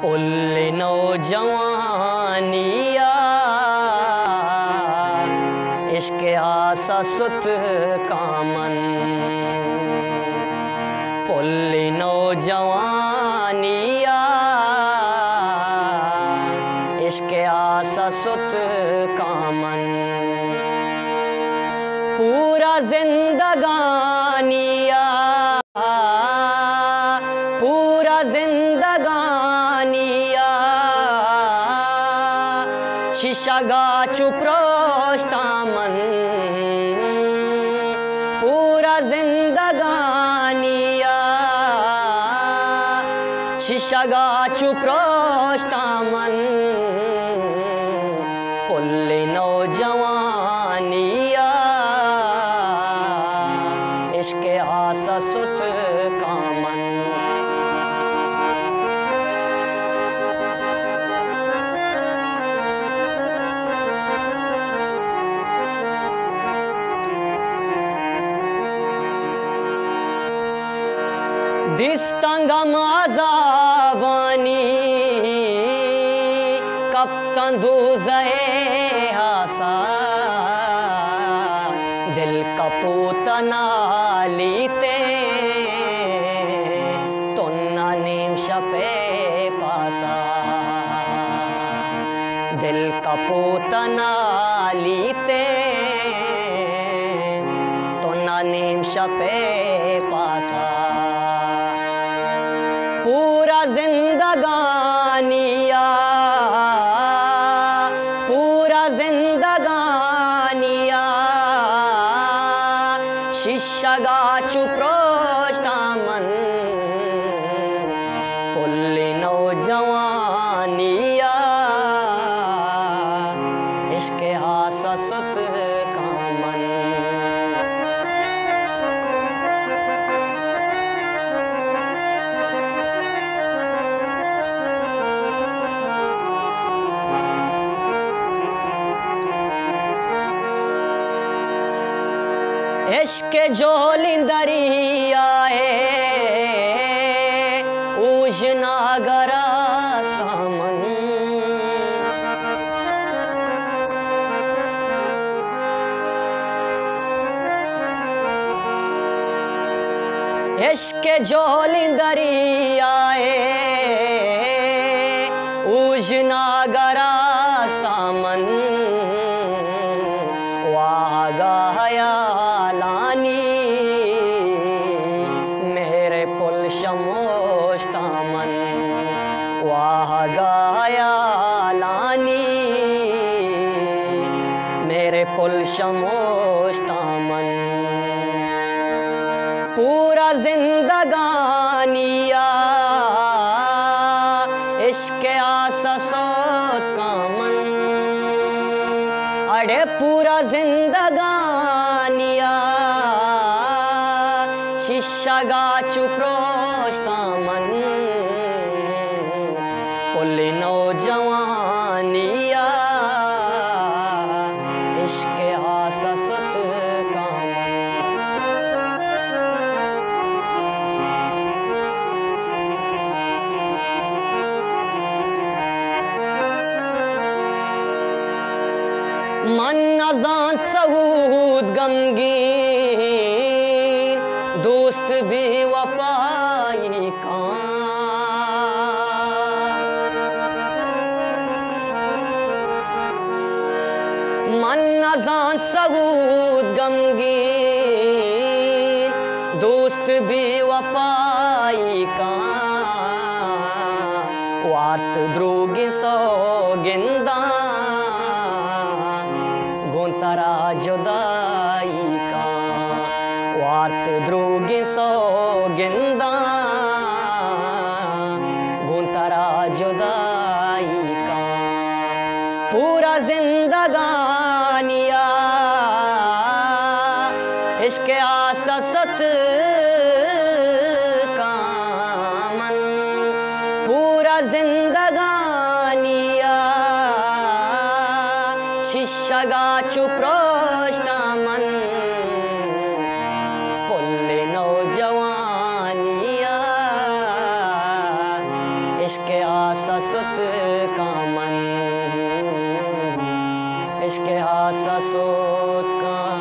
पुल्ले नौजवानिया इश्क आसा सुत कामन। पुल्ले नौजवानिया इश्क आसा सुत कामन। पूरा जिंदगानिया पूरा जिंदगानिया शीशा गाचू प्रोस्तामन। पूरा जिंदगानिया शीशा गाचू प्रोस्तामन। पुल्ले नौजवानिया इश्क आसा सुत कामन। दिस्तंगम आजाबानी कब तंदूज़े हासा। दिल का पूतना लीते तुन्ना नीम शपे पासा। दिल का पूतना लीते तुन्ना नीम शपे पासा। पूरा जिंदगानिया पूरा जिंदगानिया शीशा गाचू प्रोस्तामन। पुल्ले नौजवानिया इश्क आसा सुत कामन। इश्क जोलिंदरिया ऊजना गरास्तामन। इश्क जोलिंदरिया ऊजना गरास्तामन। वाह गाया लानी मेरे पुल शमोस्तामन। वाह गाया लानी मेरे पुल शमोस्तामन। पूरा जिंदगानिया इश्क आसा सुत कामन। अरे पूरा जिंदगानिया शीशा गाचू प्रोस्तामन। पुल्ले नौजवानिया इश्क आसा सुत कामन। मन अजान सऊद गमगीन दोस्त भी वफाई का। मन अजान सऊद गमगीन दोस्त भी वफाई का। वार्त द्रोगे सौगिंदा गुंतरा जुदाई का। वार्त द्रोगे सौगिंदा गुंतरा जुदाई का। पूरा जिंदगानिया इश्क आसा सुत कामन। पूरा जिंदगानिया शीशा गाचू प्रोस्तामन। पुल्ले नौजवानिया इश्क आसा सुत का मन, इश्क आसा सुत का